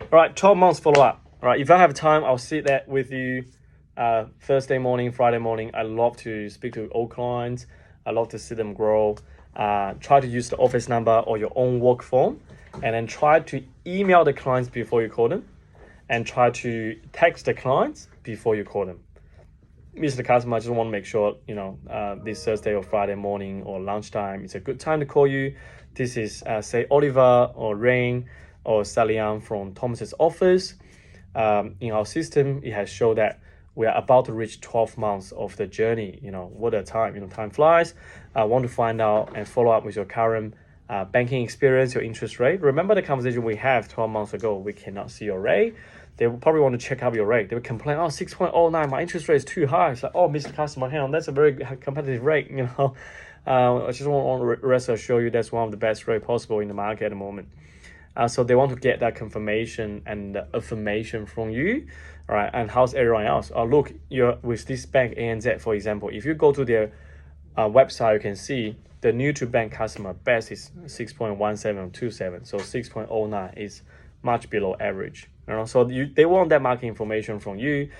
All right, 12 months follow-up. All right, if I have time, I'll sit there with you Thursday morning, Friday morning. I love to speak to old clients. I love to see them grow. Try to use the office number or your own work phone, and then try to email the clients before you call them, and try to text the clients before you call them. Mr. Customer, I just want to make sure, this Thursday or Friday morning or lunchtime, it's a good time to call you. This is, say, Oliver or Rain or Sally-Ann from Thomas's office. In our system, it has shown that we are about to reach 12 months of the journey. What a time, time flies. I want to find out and follow up with your current banking experience, your interest rate. Remember the conversation we had 12 months ago, we cannot see your rate. They will probably want to check out your rate. They will complain, 6.09, my interest rate is too high. It's like, Mr. Customer, hang on, that's a very competitive rate, I just want to rest assure you that's one of the best rate possible in the market at the moment. So they want to get that confirmation and affirmation from you, all right? And how's everyone else? Look, you're with this bank, ANZ, for example. If you go to their website, you can see the new to bank customer best is 6.1727. So 6.09 is much below average. So they want that market information from you.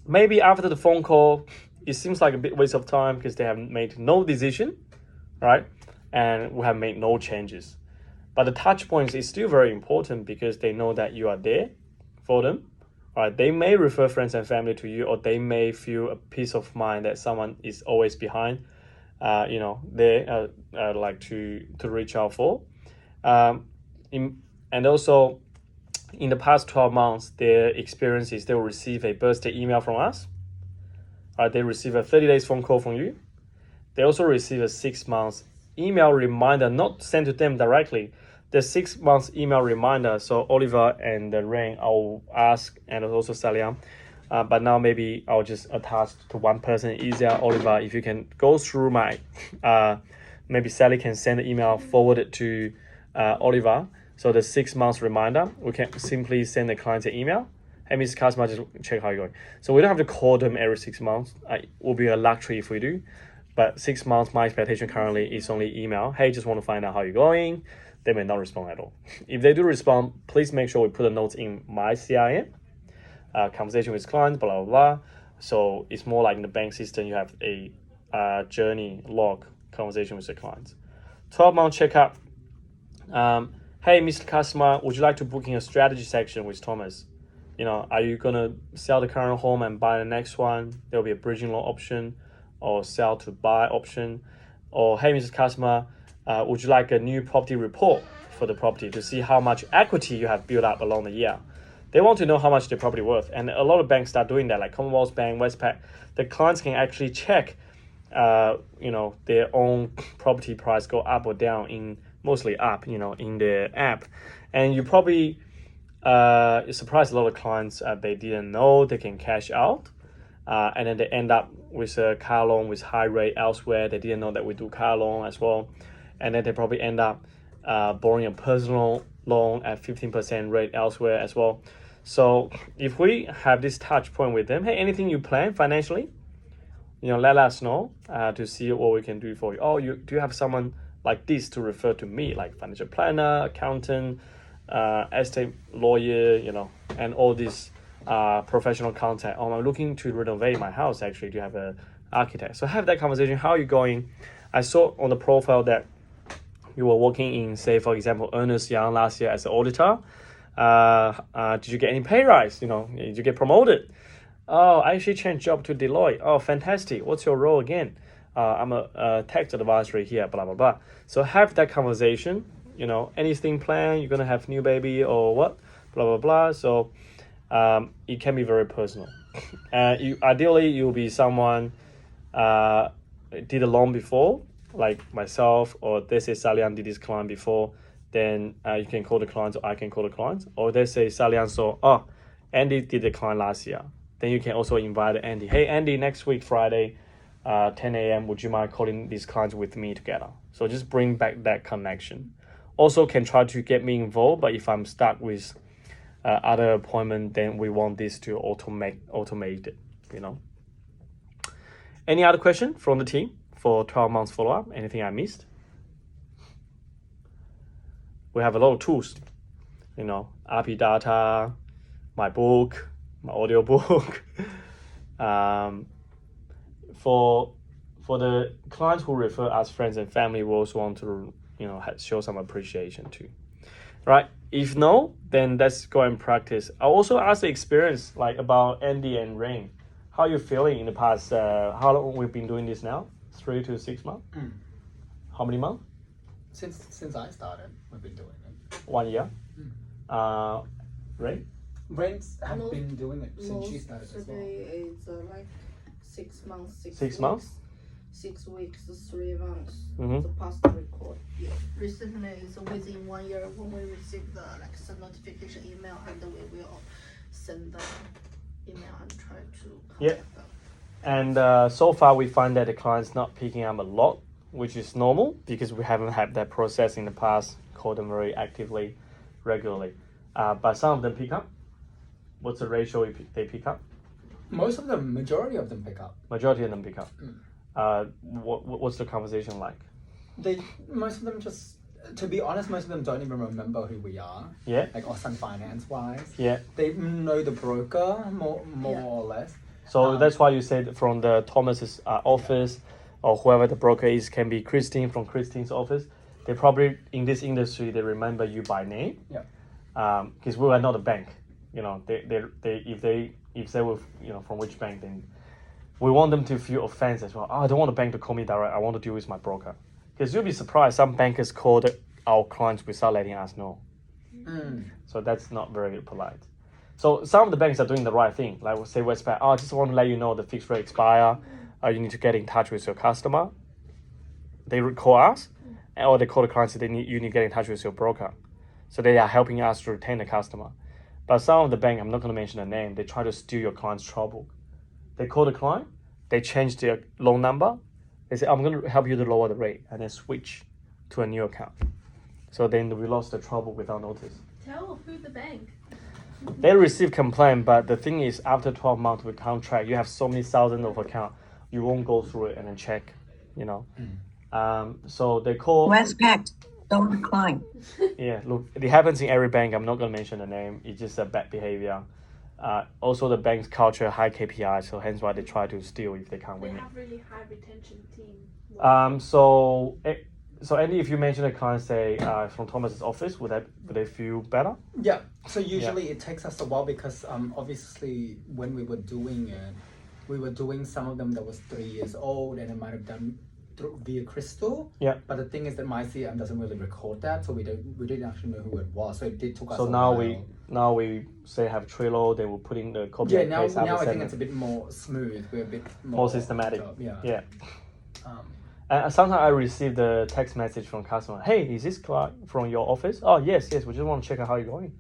Maybe after the phone call, it seems like a bit waste of time because they have made no decision, right? And we have made no changes. But the touch points is still very important because they know that you are there for them. Right? They may refer friends and family to you, or they may feel a peace of mind that someone is always behind. They like to reach out for. And also, in the past 12 months, their experiences, they will receive a birthday email from us. They receive a 30 days phone call from you. They also receive a 6 months email reminder, not sent to them directly. The 6 months email reminder. So Oliver and Rain, I'll ask, and also Sally-Ann. But now maybe I'll just attach to one person easier. Oliver, if you can go through my, maybe Sally can send the email, forward it to Oliver. So the 6 months reminder, we can simply send the client an email. Hey, Mr. Customer, just check how you're going. So we don't have to call them every 6 months. It will be a luxury if we do. But 6 months, my expectation currently is only email. Hey, just want to find out how you're going. They may not respond at all. If they do respond, please make sure we put a note in my CRM, conversation with clients, blah, blah, blah. So it's more like in the bank system, you have a journey log conversation with the clients. 12-month checkup. Hey, Mr. Customer, would you like to book in a strategy section with Thomas? Are you going to sell the current home and buy the next one? There will be a bridging loan option or sell to buy option. Or, hey, Mr. Customer, would you like a new property report for the property to see how much equity you have built up along the year? They want to know how much the property worth. And a lot of banks start doing that, like Commonwealth Bank, Westpac. The clients can actually check, their own property price go up or down, mostly up, in their app. And you probably surprised a lot of clients, they didn't know they can cash out. And then they end up with a car loan with high rate elsewhere. They didn't know that we do car loan as well. And then they probably end up borrowing a personal loan at 15% rate elsewhere as well. So if we have this touch point with them, hey, anything you plan financially, let us know to see what we can do for you. Do you have someone like this to refer to me, like financial planner, accountant, estate lawyer, and all these professional contact. I'm looking to renovate my house. Actually, do you have an architect? So have that conversation. How are you going? I saw on the profile that you were working in, say, for example, Ernst & Young last year as an auditor. Did you get any pay rise? Did you get promoted? I actually changed job to Deloitte. Fantastic. What's your role again? I'm a tax advisory here, blah, blah, blah. So have that conversation. Anything planned? You're going to have new baby or what? Blah, blah, blah. So it can be very personal. Ideally, you'll be someone did a loan before, like myself, or they say Sally-Ann did this client before, then you can call the client, or I can call the client. Or they say Sally-Ann Andy did the client last year. Then you can also invite Andy. Hey, Andy, next week, Friday, 10 a.m., would you mind calling these clients with me together? So just bring back that connection. Also can try to get me involved, but if I'm stuck with other appointment, then we want this to automate it, Any other question from the team for 12 months follow-up? Anything I missed? We have a lot of tools. you know, API data, my book, my audio book. For the clients who refer us friends and family, we also want to, you know, show some appreciation too. Right? If no, then let's go and practice. I also ask the experience like about Andy and Rain. How are you feeling in the past? How long we've been doing this now? 3 to 6 months? How many months? Since I started, we've been doing it. 1 year. Rain? Rains have been doing it since she started as well. Today is like 6 months. 6 weeks. months? 6 weeks, 3 months. Mhm. The past record. Yeah. Recently, it's within 1 year when we receive the like some notification email, and we will send the email and try to Yeah. contact them. And so far, we find that the client's not picking up a lot, which is normal because we haven't had that process in the past. Call them very actively, regularly. But some of them pick up. What's the ratio they pick up? Most of them, majority of them pick up. Majority of them pick up. What's the conversation like? Most of them just, to be honest, most of them don't even remember who we are. Yeah. Like Austin Finance wise. Yeah. They know the broker more Yeah. or less. So that's why you said from the Thomas's office or whoever the broker is, can be Christine from Christine's office. They probably in this industry they remember you by name. Yeah. Because we are not a bank. You know, if they were, you know, from which bank, then we want them to feel offense as well. Oh, I don't want a bank to call me direct. I want to deal with my broker. Because you'll be surprised, some bankers called our clients without letting us know. So that's not very polite. So some of the banks are doing the right thing. Like say Westpac, I just want to let you know the fixed rate expire. You need to get in touch with your customer. They call us, or they call the client and say you need to get in touch with your broker. So they are helping us to retain the customer. But some of the bank, I'm not going to mention the name, they try to steal your client's trouble. They call the client, they change their loan number, they say, I'm going to help you to lower the rate, and then switch to a new account. So then we lost the trouble without notice. Tell who the bank. They receive complaint, but the thing is, after 12 months with contract, you have so many thousands of account, you won't go through it and then check, you know. So they call. Westpac, don't decline. Yeah, look, it happens in every bank. I'm not going to mention the name. It's just a bad behavior. Also, the bank's culture, high KPI, so hence why they try to steal if they can't They win it. have really high retention team. So Andy, if you mention a client, say from Thomas's office, would they feel better? Yeah. So usually it takes us a while because obviously when we were doing it, we were doing some of them that was 3 years old and it might have done via Crystal. Yeah. But the thing is that MyCM doesn't really record that, so we didn't actually know who it was. So it did took us. So a now while. we say have Trello, then we'll put in the copy Yeah. and Now paste after I think 7. it's a bit more smooth. We're a bit More systematic. Yeah. Yeah. Um, And sometimes I receive the text message from customer. Hey, is this client from your office? Oh yes. We just want to check out how you're going.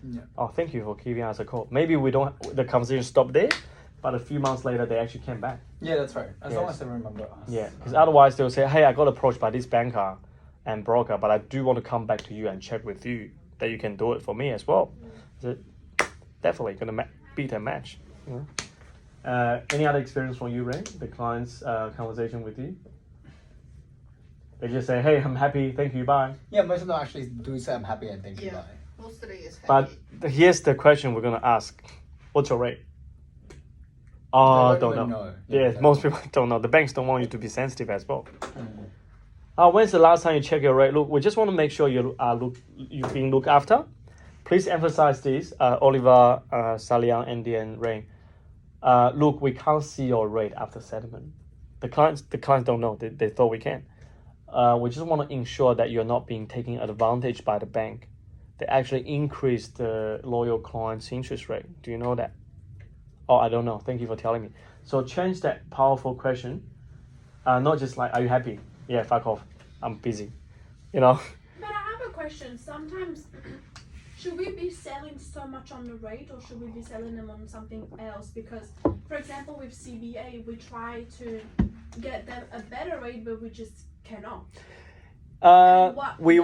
Yeah. Oh, thank you for giving us a call. Maybe the conversation stopped there, but a few months later they actually came back. Yeah, that's right. As long Yes. as they remember us. Yeah, because otherwise they'll say, hey, I got approached by this banker and broker, but I do want to come back to you and check with you that you can do it for me as well. So definitely going to beat a match. You know? Any other experience from you, Ray? The client's conversation with you? They just say, hey, I'm happy, thank you, bye. Yeah, most of them actually do say I'm happy and thank you. Yeah. Bye. Mostly it's happy. But here's the question we're going to ask. What's your rate? Oh, They don't even know. know. Yeah, they most people don't know. The banks don't want you to be sensitive as well. Mm. When's the last time you check your rate? Look, we just want to make sure you're being looked after. Please emphasize this, Oliver, Salian, Andy, and Rain. Look, we can't see your rate after settlement. The clients don't know. They thought we can. We just want to ensure that you're not being taken advantage by the bank. They actually increase the loyal client's interest rate. Do you know that? Oh, I don't know. Thank you for telling me. So change that powerful question. Not just like, are you happy? Yeah, fuck off. I'm busy. You know? But I have a question. Sometimes, should we be selling so much on the rate or should we be selling them on something else? Because, for example, with CBA, we try to get them a better rate, but we just cannot. They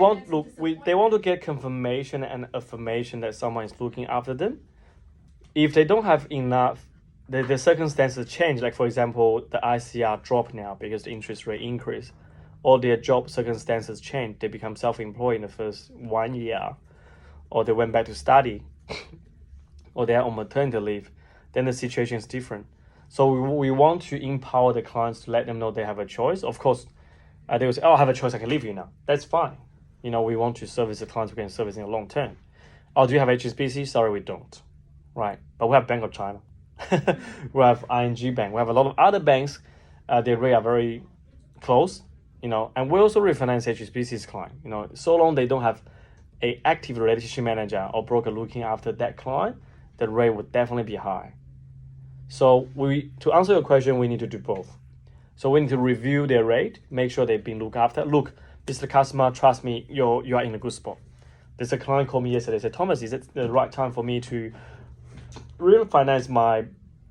want to get confirmation and affirmation that someone is looking after them. If they don't have enough, the circumstances change. Like for example, the ICR drop now because the interest rate increase, or their job circumstances change. They become self-employed in the first 1 year, or they went back to study, or they're on maternity leave, then the situation is different. So we want to empower the clients to let them know they have a choice. Of course, they will say, oh, I have a choice, I can leave you now. That's fine. You know, we want to service the clients we can service in the long term. Oh, do you have HSBC? Sorry, we don't. Right, but we have Bank of China. We have ING Bank. We have a lot of other banks. Their rate are very close, you know, and we also refinance HSBC's client. You know, so long they don't have a active relationship manager or broker looking after that client, the rate would definitely be high. So to answer your question, we need to do both. So we need to review their rate, make sure they've been looked after. Look, this is the customer, trust me, you are in a good spot. There's a client called me yesterday, said, Thomas, is it the right time for me to refinance my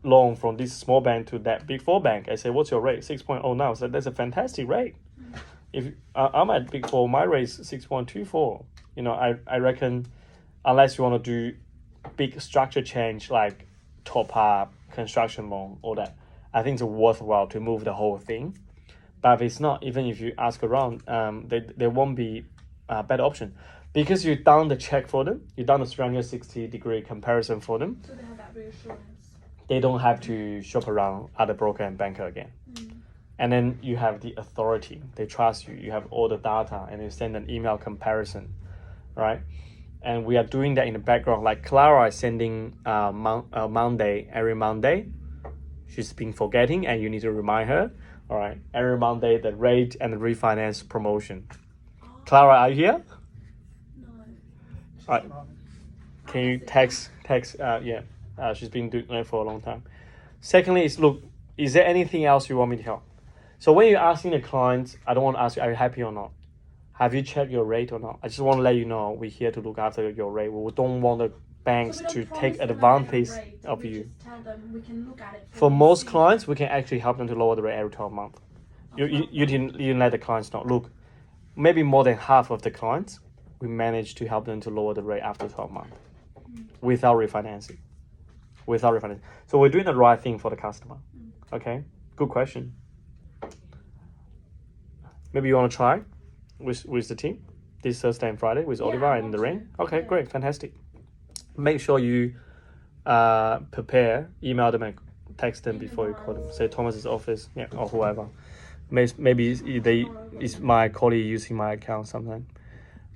loan from this small bank to that big four bank? I said, what's your rate? 6.0 now. So that's a fantastic rate. If I'm at big four, my rate is 6.24. You know, I reckon unless you want to do big structure change like top up, construction loan, all that, I think it's worthwhile to move the whole thing. But if it's not, even if you ask around, there won't be a better option. Because you've done the check for them, you've done the 360-degree comparison for them, So they have that reassurance. they don't have to shop around other broker and banker again. And then you have the authority. They trust you. You have all the data, and you send an email comparison, right? And we are doing that in the background. Like Clara is sending Monday, every Monday. She's been forgetting, and you need to remind her. All right, every Monday, the rate and the refinance promotion. Clara, are you here? No. All right. Can you text? Yeah. She's been doing it for a long time. Secondly, is there anything else you want me to help? So when you're asking the clients, I don't want to ask you, are you happy or not? Have you checked your rate or not? I just want to let you know we're here to look after your rate. We don't want the banks So we to don't take promise them a advantage better rate, of we you. just tell them we can look at it For you, most see. clients, we can actually help them to lower the rate every 12 months. You didn't let the clients know. Look, maybe more than half of the clients, we managed to help them to lower the rate after 12 months without refinancing. So we're doing the right thing for the customer. Okay, good question. Maybe you want to try with the team this Thursday and Friday with Yeah, Oliver I and want the to. ring. Okay, Yeah. great, fantastic. Make sure you prepare, email them and text them In before you call them. advance. Say Thomas's office, yeah, or whoever. Maybe it's my colleague using my account sometimes.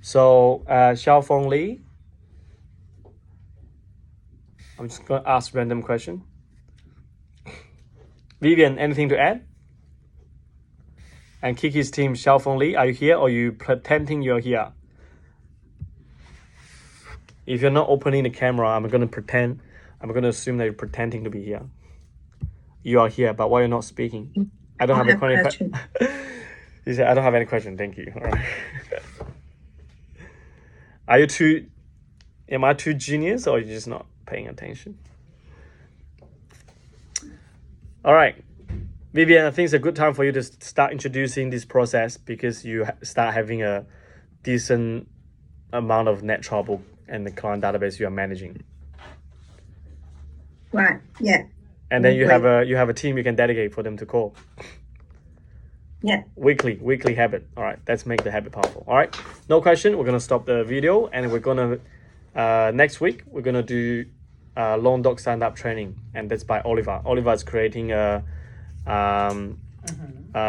So Xiaofeng Li, I'm just gonna ask random question. Vivian, anything to add? And Kiki's team, Xiaofeng Li, are you here or are you pretending you're here? If you're not opening the camera, I'm gonna assume that you're pretending to be here. You are here, but why you're not speaking? I don't I have a have question. question. You said I don't have any question. Thank you. All right. Am I too genius or are you just not paying attention? All right. Vivian, I think it's a good time for you to start introducing this process because you start having a decent amount of net trouble and the client database you are managing. Right. Yeah. And then you Great. have a team you can delegate for them to call. Yeah. Weekly habit. All right, let's make the habit powerful. All right, no question. We're gonna stop the video and we're gonna next week we're gonna do loan doc stand up training, and that's by Oliver. Oliver is creating a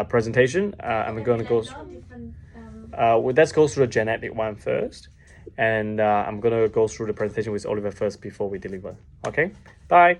presentation, and we're gonna go. Different, Let's go through the genetic one first, and I'm gonna go through the presentation with Oliver first before we deliver. Okay, bye.